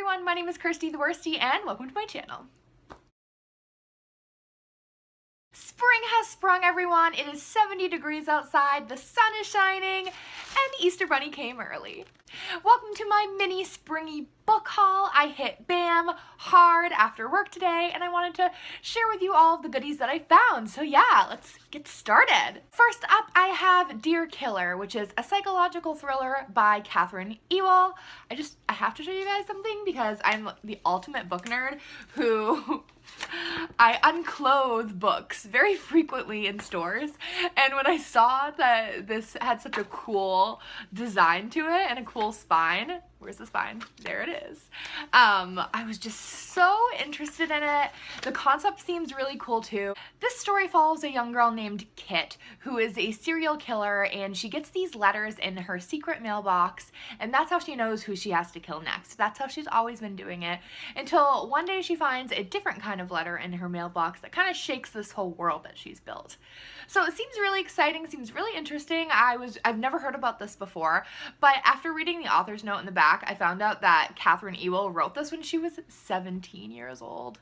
everyone, my name is Kirsty the Worsty and welcome to my channel. Spring has sprung, everyone. It is 70 degrees outside, the sun is shining, and Easter Bunny came early. Welcome to my mini springy book haul. I hit BAM hard after work today and I wanted to share with you all of the goodies that I found. So yeah, let's get started. First up, I have Dear Killer, which is a psychological thriller by Catherine Ewell. I have to show you guys something because I'm the ultimate book nerd who I unclothe books very frequently in stores, and when I saw that this had such a cool design to it and a cool spine, where's the spine? There it is. I was just so interested in it. The concept seems really cool too. This story follows a young girl named Kit who is a serial killer, and she gets these letters in her secret mailbox, and that's how she knows who she has to kill next. That's how she's always been doing it, until one day she finds a different kind of letter in her mailbox that kind of shakes this whole world that she's built. So it seems really exciting, seems really interesting. I've never heard about this before, but after reading the author's note in the back, I found out that Catherine Ewell wrote this when she was 17 years old.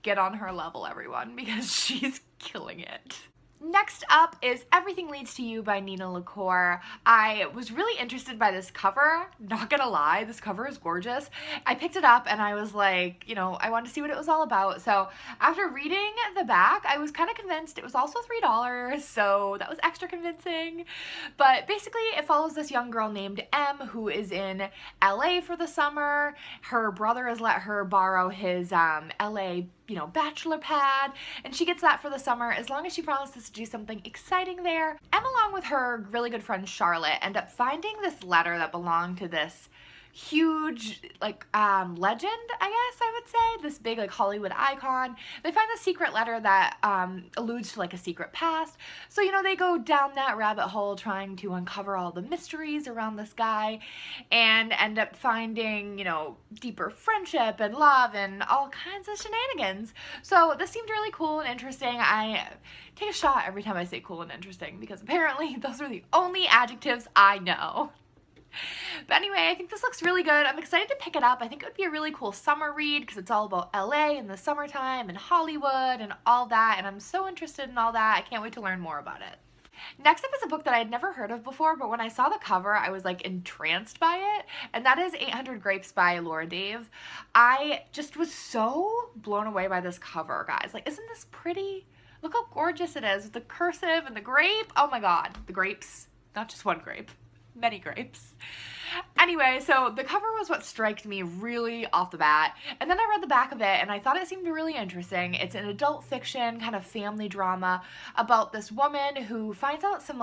Get on her level, everyone, because she's killing it. Next up is Everything Leads to You by Nina LaCour. I was really interested by this cover. Not gonna lie, this cover is gorgeous. I picked it up and I was like, I wanted to see what it was all about. So after reading the back, I was kind of convinced. It was also $3, so that was extra convincing. But basically, it follows this young girl named M who is in LA for the summer. Her brother has let her borrow his LA bachelor pad, and she gets that for the summer as long as she promises to do something exciting there. Em, along with her really good friend Charlotte, end up finding this letter that belonged to this huge legend, I guess I would say, this big Hollywood icon. They find the secret letter that alludes to a secret past, so they go down that rabbit hole trying to uncover all the mysteries around this guy and end up finding deeper friendship and love and all kinds of shenanigans. So this seemed really cool and interesting. I take a shot every time I say cool and interesting because apparently those are the only adjectives I know. But anyway, I think this looks really good. I'm excited to pick it up. I think it would be a really cool summer read because it's all about LA in the summertime and Hollywood and all that, and I'm so interested in all that. I can't wait to learn more about it. Next up is a book that I had never heard of before, but when I saw the cover, I was entranced by it, and that is 800 Grapes by Laura Dave. I just was so blown away by this cover, guys. Isn't this pretty? Look how gorgeous it is with the cursive and the grape. Oh my god, the grapes. Not just one grape. Many grapes. Anyway, so the cover was what struck me really off the bat, and then I read the back of it and I thought it seemed really interesting. It's an adult fiction kind of family drama about this woman who finds out some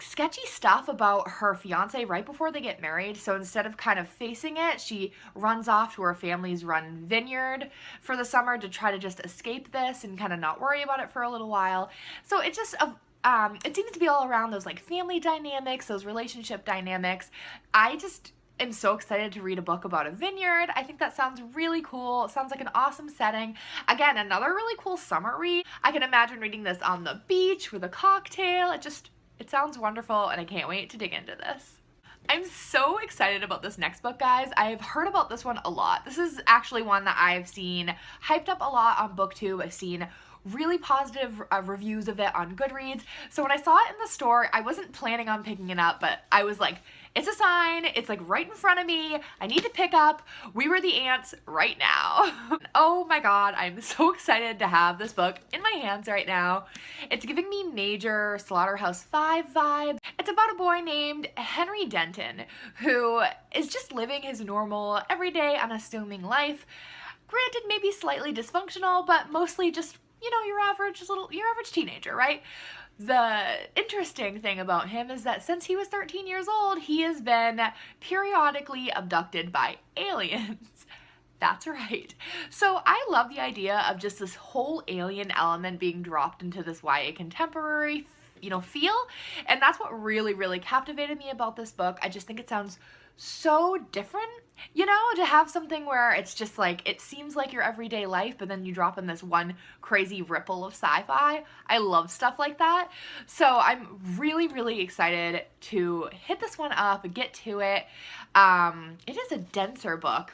sketchy stuff about her fiance right before they get married. So instead of kind of facing it, she runs off to her family's run vineyard for the summer to try to just escape this and kind of not worry about it for a little while. So it just it seems to be all around those family dynamics, those relationship dynamics. I just am so excited to read a book about a vineyard. I think that sounds really cool. It sounds like an awesome setting. Again, another really cool summer read. I can imagine reading this on the beach with a cocktail. It sounds wonderful, and I can't wait to dig into this. I'm so excited about this next book, guys. I've heard about this one a lot. This is actually one that I've seen hyped up a lot on BookTube. I've seen really positive reviews of it on Goodreads. So when I saw it in the store, I wasn't planning on picking it up, but I was like, it's a sign, it's right in front of me, I need to pick up We Were the Ants right now. Oh my god, I'm so excited to have this book in my hands right now. It's giving me major Slaughterhouse-Five vibes. It's about a boy named Henry Denton who is just living his normal, everyday, unassuming life. Granted, maybe slightly dysfunctional, but mostly just your average teenager, right? The interesting thing about him is that since he was 13 years old, he has been periodically abducted by aliens. That's right. So I love the idea of just this whole alien element being dropped into this YA contemporary, feel. And that's what really, really captivated me about this book. I just think it sounds so different. You know, to have something where it's just like, it seems like your everyday life, but then you drop in this one crazy ripple of sci-fi. I love stuff like that. So I'm really, really excited to hit this one up and get to it. It is a denser book.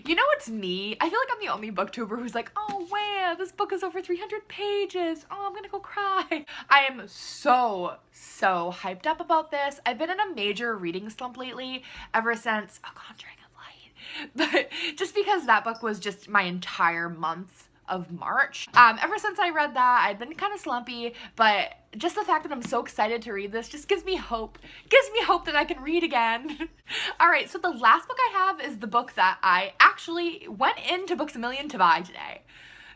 You know, it's me. I feel like I'm the only booktuber who's like, oh wow, this book is over 300 pages. Oh, I'm gonna go cry. I am so hyped up about this. I've been in a major reading slump lately ever since A Conjuring of Light. But just because that book was just my entire month of March. Ever since I read that, I'd been kind of slumpy, but just the fact that I'm so excited to read this just gives me hope. Gives me hope that I can read again. Alright, so the last book I have is the book that I actually went into Books A Million to buy today.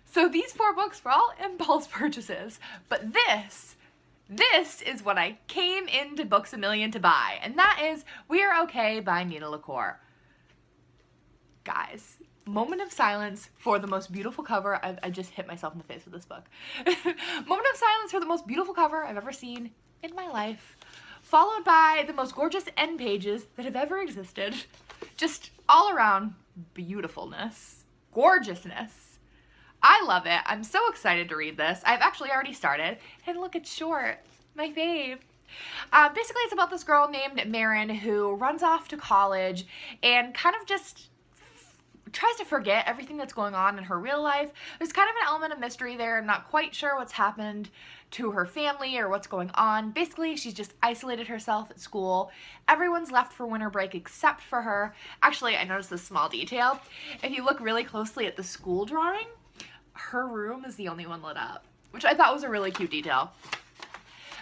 So these 4 books were all impulse purchases, but this is what I came into Books A Million to buy, and that is We Are Okay by Nina LaCour. Guys, moment of silence for the most beautiful cover. I just hit myself in the face with this book. Moment of silence for the most beautiful cover I've ever seen in my life, followed by the most gorgeous end pages that have ever existed. Just all around beautifulness, gorgeousness. I love it. I'm so excited to read this. I've actually already started. And look, it's short. My fave. Basically, it's about this girl named Marin who runs off to college and kind of just tries to forget everything that's going on in her real life. There's kind of an element of mystery there. I'm not quite sure what's happened to her family or what's going on. Basically, she's just isolated herself at school. Everyone's left for winter break except for her. Actually, I noticed this small detail. If you look really closely at the school drawing, her room is the only one lit up, which I thought was a really cute detail.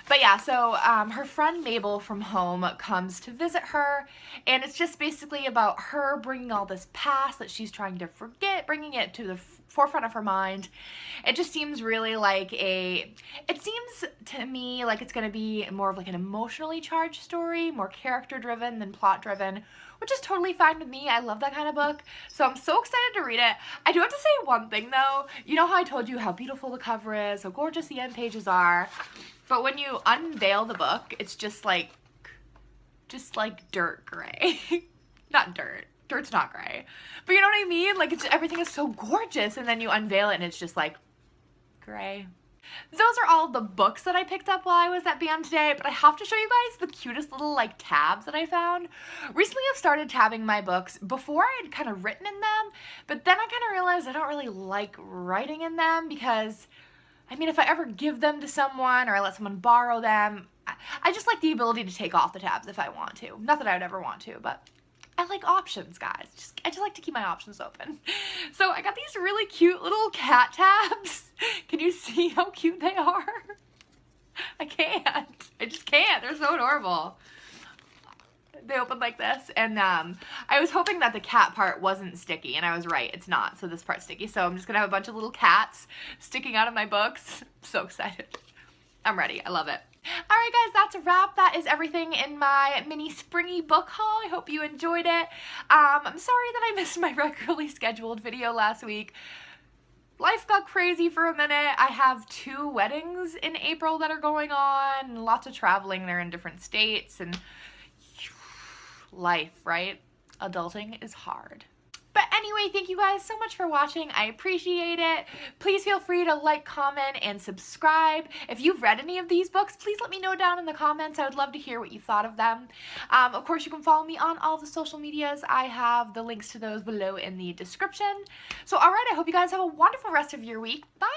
But yeah, so her friend Mabel from home comes to visit her, and it's just basically about her bringing all this past that she's trying to forget, bringing it to the forefront of her mind. It just seems really like it seems to me like it's going to be more of like an emotionally charged story, more character driven than plot driven, which is totally fine with me. I love that kind of book, so I'm so excited to read it. I do have to say one thing though. You know how I told you how beautiful the cover is, how gorgeous the end pages are? But when you unveil the book, it's just like dirt gray. Not dirt. Dirt's not gray. But you know what I mean? Like, everything is so gorgeous, and then you unveil it and it's just like gray. Those are all the books that I picked up while I was at BAM today, but I have to show you guys the cutest little like tabs that I found. Recently I've started tabbing my books. Before I had kind of written in them, but then I kind of realized I don't really like writing in them because, I mean, if I ever give them to someone or I let someone borrow them, I just like the ability to take off the tabs if I want to. Not that I would ever want to, but I like options, guys. I just like to keep my options open. So I got these really cute little cat tabs. Can you see how cute they are? I can't. I just can't. They're so adorable. They open like this, and I was hoping that the cat part wasn't sticky, and I was right, it's not, so this part's sticky, so I'm just gonna have a bunch of little cats sticking out of my books. I'm so excited. I'm ready. I love it. Alright guys, that's a wrap. That is everything in my mini springy book haul. I hope you enjoyed it. I'm sorry that I missed my regularly scheduled video last week. Life got crazy for a minute. I have 2 weddings in April that are going on, and lots of traveling. They're in different states, and life, right? Adulting is hard. But anyway, thank you guys so much for watching. I appreciate it. Please feel free to like, comment, and subscribe. If you've read any of these books, please let me know down in the comments. I would love to hear what you thought of them. Of course, you can follow me on all the social medias. I have the links to those below in the description. So, alright, I hope you guys have a wonderful rest of your week. Bye!